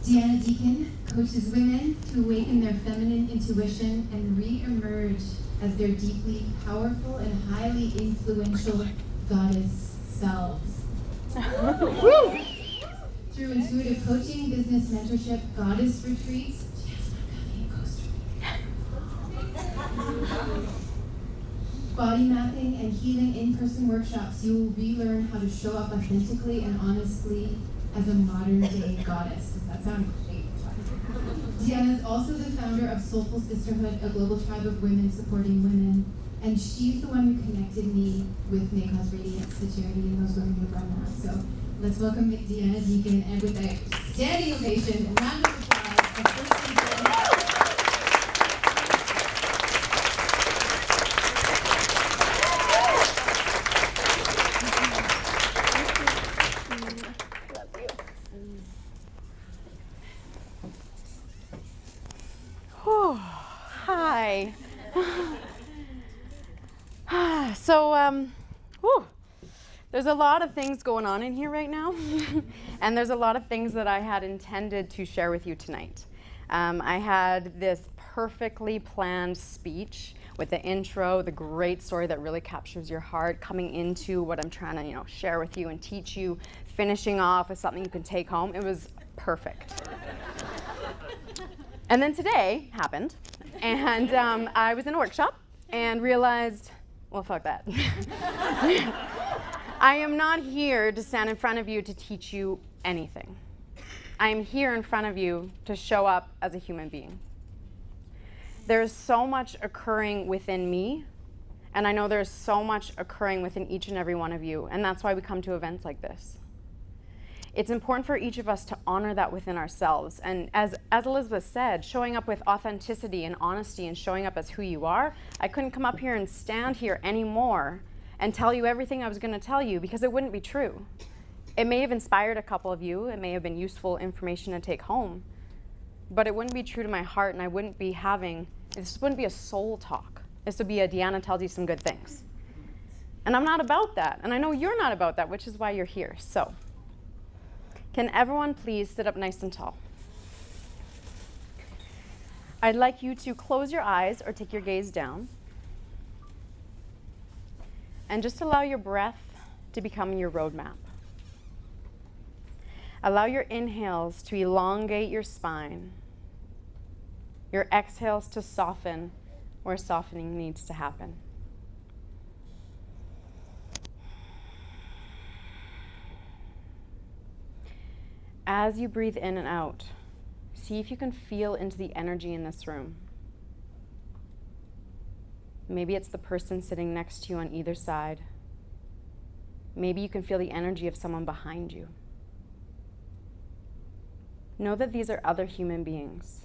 Deanna Deacon coaches women to awaken their feminine intuition and re-emerge as their deeply powerful and highly influential goddess selves. Through intuitive coaching, business mentorship, goddess retreats, she has one coming in Costa Rica. Body mapping and healing in-person workshops, you will relearn how to show up authentically and honestly as a modern-day goddess. Does that sound great? Deanna is also the founder of Soulful Sisterhood, a global tribe of women supporting women, and she's the one who connected me with May Cause Radiance, the charity, and those women who run that. So let's welcome Deanna Deacon, and with a standing ovation and round of applause, our first speaker. Hi. So, there's a lot of things going on in here right now, and there's a lot of things that I had intended to share with you tonight. I had this perfectly planned speech with the intro, the great story that really captures your heart, coming into what I'm trying to, share with you and teach you, finishing off with something you can take home. It was perfect. And then today happened, and I was in a workshop and realized, well, fuck that. I am not here to stand in front of you to teach you anything. I am here in front of you to show up as a human being. There's so much occurring within me, and I know there's so much occurring within each and every one of you, and that's why we come to events like this. It's important for each of us to honor that within ourselves. And as Elizabeth said, showing up with authenticity and honesty and showing up as who you are, I couldn't come up here and stand here anymore and tell you everything I was going to tell you, because it wouldn't be true. It may have inspired a couple of you, it may have been useful information to take home, but it wouldn't be true to my heart, and I wouldn't be this wouldn't be a soul talk. This would be a Deanna tells you some good things. And I'm not about that, and I know you're not about that, which is why you're here. So, can everyone please sit up nice and tall? I'd like you to close your eyes or take your gaze down and just allow your breath to become your roadmap. Allow your inhales to elongate your spine, your exhales to soften where softening needs to happen. As you breathe in and out, see if you can feel into the energy in this room. Maybe it's the person sitting next to you on either side. Maybe you can feel the energy of someone behind you. Know that these are other human beings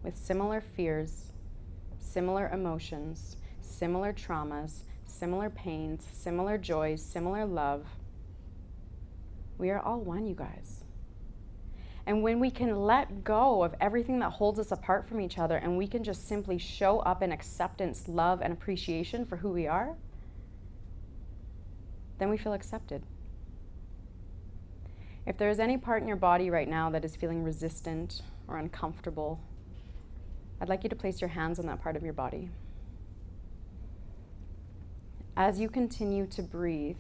with similar fears, similar emotions, similar traumas, similar pains, similar joys, similar love. We are all one, you guys. And when we can let go of everything that holds us apart from each other and we can just simply show up in acceptance, love, and appreciation for who we are, then we feel accepted. If there is any part in your body right now that is feeling resistant or uncomfortable, I'd like you to place your hands on that part of your body. As you continue to breathe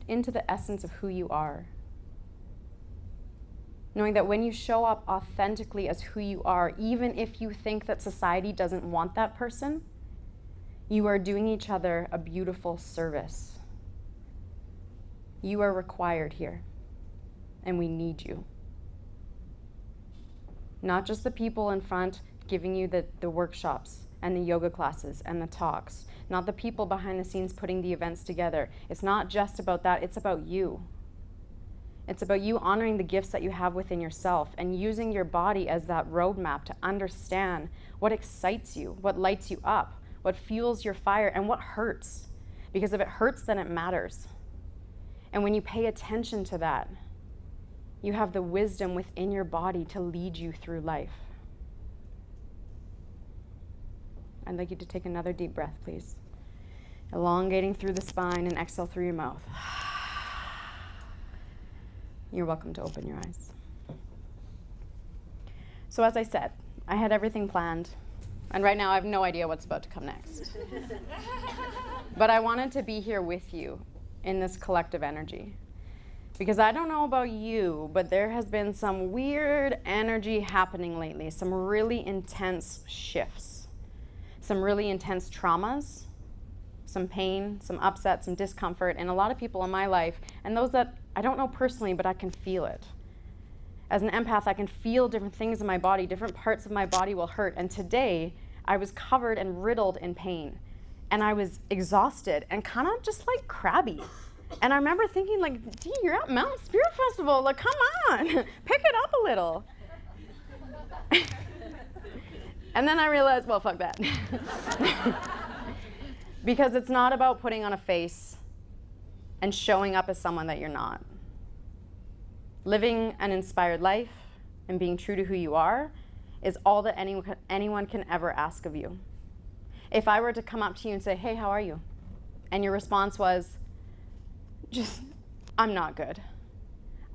into the essence of who you are. Knowing that when you show up authentically as who you are, even if you think that society doesn't want that person, you are doing each other a beautiful service. You are required here, and we need you. Not just the people in front giving you the workshops and the yoga classes and the talks, not the people behind the scenes putting the events together. It's not just about that, it's about you. It's about you honoring the gifts that you have within yourself and using your body as that roadmap to understand what excites you, what lights you up, what fuels your fire, and what hurts. Because if it hurts, then it matters. And when you pay attention to that, you have the wisdom within your body to lead you through life. I'd like you to take another deep breath, please. Elongating through the spine and exhale through your mouth. you're welcome to open your eyes. So as I said, I had everything planned, and right now I have no idea what's about to come next. But I wanted to be here with you in this collective energy. Because I don't know about you, but there has been some weird energy happening lately, some really intense shifts, some really intense traumas, some pain, some upset, some discomfort, and a lot of people in my life, and those that I don't know personally, but I can feel it. As an empath, I can feel different things in my body, different parts of my body will hurt, and today I was covered and riddled in pain, and I was exhausted and kind of just like crabby. And I remember thinking, like, Dee, you're at Mountain Spirit Festival. Like, come on, pick it up a little. And then I realized, well, fuck that. Because it's not about putting on a face and showing up as someone that you're not. Living an inspired life and being true to who you are is all that anyone can ever ask of you. If I were to come up to you and say, hey, how are you? And your response was, I'm not good.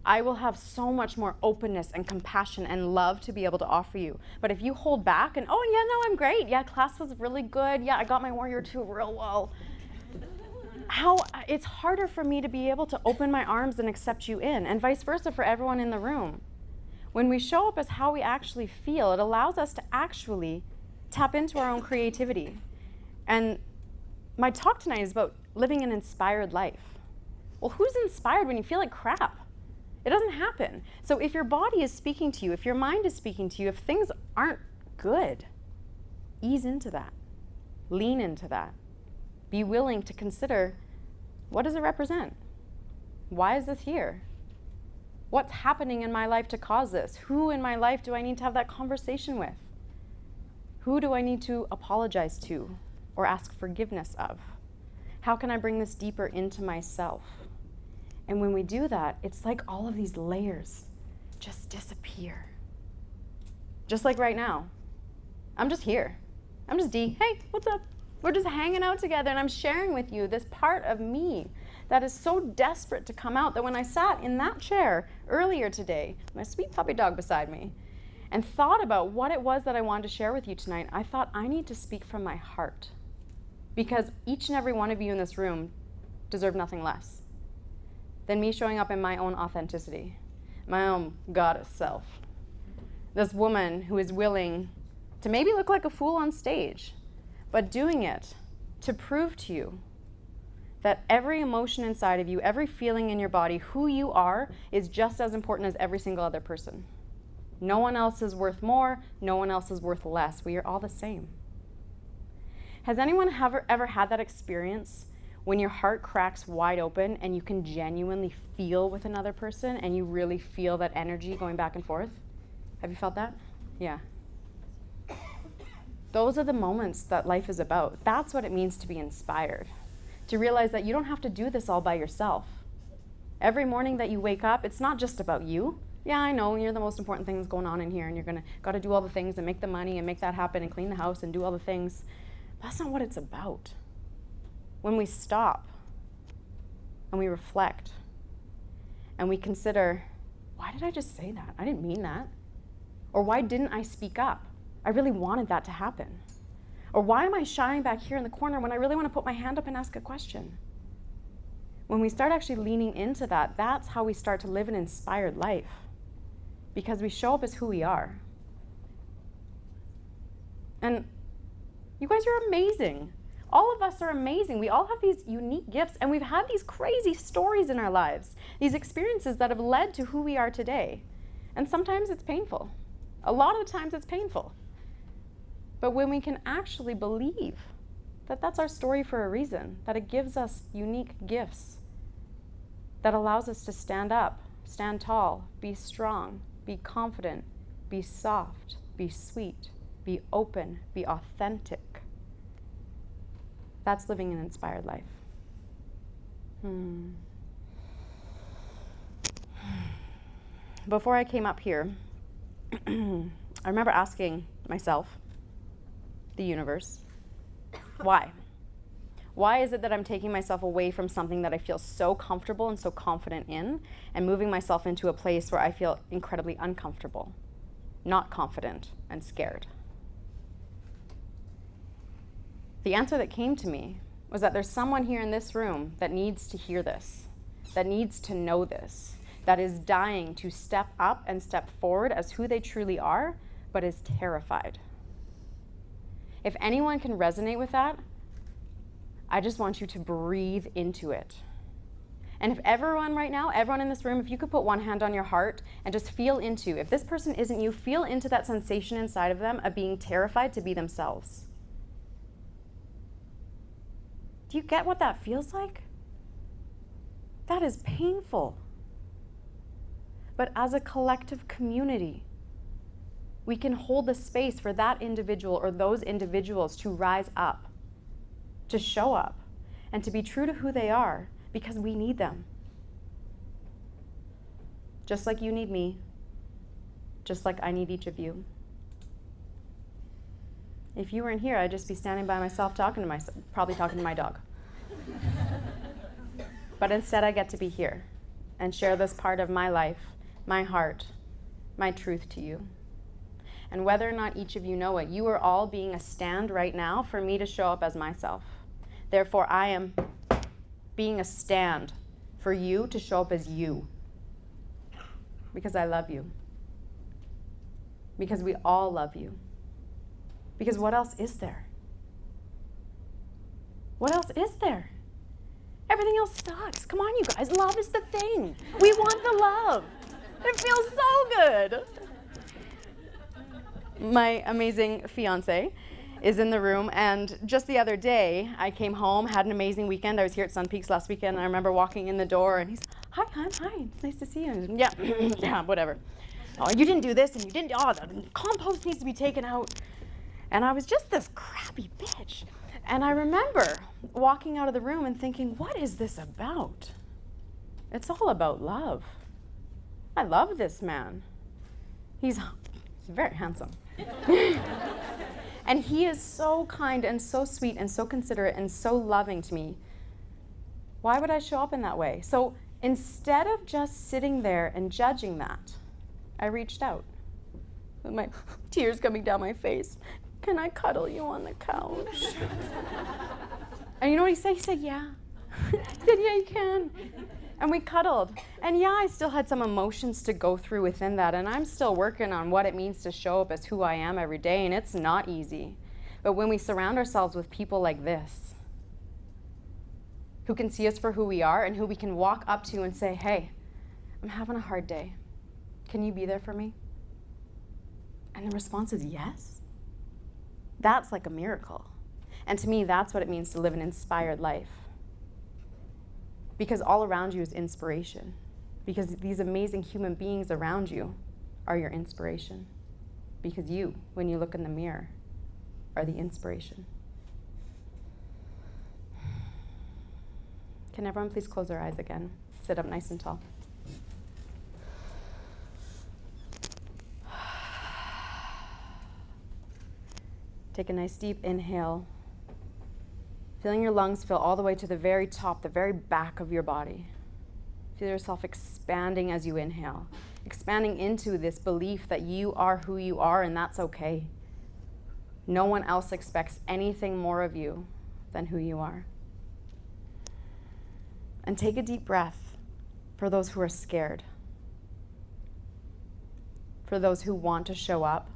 I will have so much more openness and compassion and love to be able to offer you. But if you hold back and, oh yeah, no, I'm great. Yeah, class was really good. Yeah, I got my Warrior 2 real well. It's harder for me to be able to open my arms and accept you in, and vice versa for everyone in the room. When we show up as how we actually feel, it allows us to actually tap into our own creativity. And my talk tonight is about living an inspired life. Well, who's inspired when you feel like crap? It doesn't happen. So if your body is speaking to you, if your mind is speaking to you, if things aren't good, ease into that. Lean into that. Be willing to consider, what does it represent? Why is this here? What's happening in my life to cause this? Who in my life do I need to have that conversation with? Who do I need to apologize to or ask forgiveness of? How can I bring this deeper into myself? And when we do that, it's like all of these layers just disappear. Just like right now. I'm just here. I'm just Dee. Hey, what's up? We're just hanging out together, and I'm sharing with you this part of me that is so desperate to come out that when I sat in that chair earlier today, my sweet puppy dog beside me, and thought about what it was that I wanted to share with you tonight, I thought I need to speak from my heart. Because each and every one of you in this room deserve nothing less than me showing up in my own authenticity, my own goddess self. This woman who is willing to maybe look like a fool on stage, but doing it to prove to you that every emotion inside of you, every feeling in your body, who you are, is just as important as every single other person. No one else is worth more, no one else is worth less. We are all the same. Has anyone ever had that experience when your heart cracks wide open and you can genuinely feel with another person and you really feel that energy going back and forth? Have you felt that? Yeah. Those are the moments that life is about. That's what it means to be inspired. To realize that you don't have to do this all by yourself. Every morning that you wake up, it's not just about you. Yeah, I know, you're the most important thing that's going on in here, and you're got to do all the things and make the money and make that happen and clean the house and do all the things. That's not what it's about. When we stop and we reflect and we consider, why did I just say that? I didn't mean that. Or why didn't I speak up? I really wanted that to happen. Or why am I shying back here in the corner when I really want to put my hand up and ask a question? When we start actually leaning into that, that's how we start to live an inspired life. Because we show up as who we are. And you guys are amazing. All of us are amazing. We all have these unique gifts, and we've had these crazy stories in our lives, these experiences that have led to who we are today. And sometimes it's painful. A lot of the times it's painful. But when we can actually believe that that's our story for a reason, that it gives us unique gifts, that allows us to stand up, stand tall, be strong, be confident, be soft, be sweet, be open, be authentic. That's living an inspired life. Before I came up here, I remember asking myself, the universe, why? Why is it that I'm taking myself away from something that I feel so comfortable and so confident in and moving myself into a place where I feel incredibly uncomfortable, not confident, and scared? The answer that came to me was that there's someone here in this room that needs to hear this, that needs to know this, that is dying to step up and step forward as who they truly are, but is terrified. If anyone can resonate with that, I just want you to breathe into it. And if everyone right now, everyone in this room, if you could put one hand on your heart and just feel into, if this person isn't you, feel into that sensation inside of them of being terrified to be themselves. Do you get what that feels like? That is painful. But as a collective community, we can hold the space for that individual or those individuals to rise up, to show up, and to be true to who they are, because we need them. Just like you need me, just like I need each of you. If you weren't here, I'd just be standing by myself talking to myself, probably talking to my dog. But instead I get to be here and share this part of my life, my heart, my truth to you. And whether or not each of you know it, you are all being a stand right now for me to show up as myself. Therefore, I am being a stand for you to show up as you. Because I love you. Because we all love you. Because what else is there? What else is there? Everything else sucks. Come on, you guys. Love is the thing. We want the love. It feels so good. My amazing fiance is in the room, and just the other day, I came home, had an amazing weekend. I was here at Sun Peaks last weekend, and I remember walking in the door, and he's, hi, it's nice to see you. And yeah, yeah, whatever. Oh, you didn't do this, and you didn't, the compost needs to be taken out. And I was just this crappy bitch. And I remember walking out of the room and thinking, what is this about? It's all about love. I love this man. He's very handsome. And he is so kind and so sweet and so considerate and so loving to me. Why would I show up in that way? So instead of just sitting there and judging that, I reached out with my tears coming down my face. Can I cuddle you on the couch? And you know what he said? He said, yeah. He said, yeah, you can. And we cuddled. And yeah, I still had some emotions to go through within that. And I'm still working on what it means to show up as who I am every day. And it's not easy. But when we surround ourselves with people like this, who can see us for who we are and who we can walk up to and say, hey, I'm having a hard day. Can you be there for me? And the response is yes. That's like a miracle. And to me, that's what it means to live an inspired life. Because all around you is inspiration. Because these amazing human beings around you are your inspiration. Because you, when you look in the mirror, are the inspiration. Can everyone please close their eyes again? Sit up nice and tall. Take a nice deep inhale. Feeling your lungs fill all the way to the very top, the very back of your body. Feel yourself expanding as you inhale, expanding into this belief that you are who you are, and that's okay. No one else expects anything more of you than who you are. And take a deep breath for those who are scared, for those who want to show up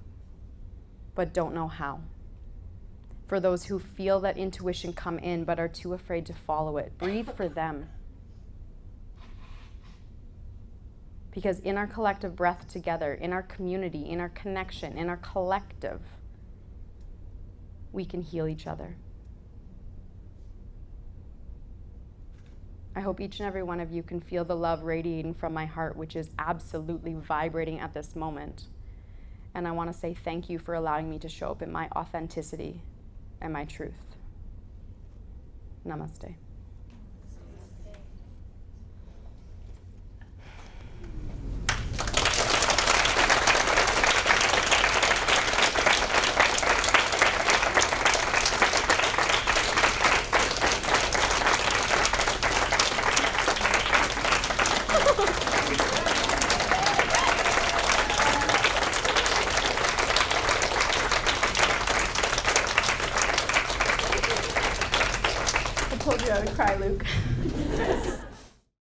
but don't know how. For those who feel that intuition come in but are too afraid to follow it. Breathe for them. Because in our collective breath together, in our community, in our connection, in our collective, we can heal each other. I hope each and every one of you can feel the love radiating from my heart, which is absolutely vibrating at this moment. And I want to say thank you for allowing me to show up in my authenticity and my truth. Namaste. told you I would cry, Luke.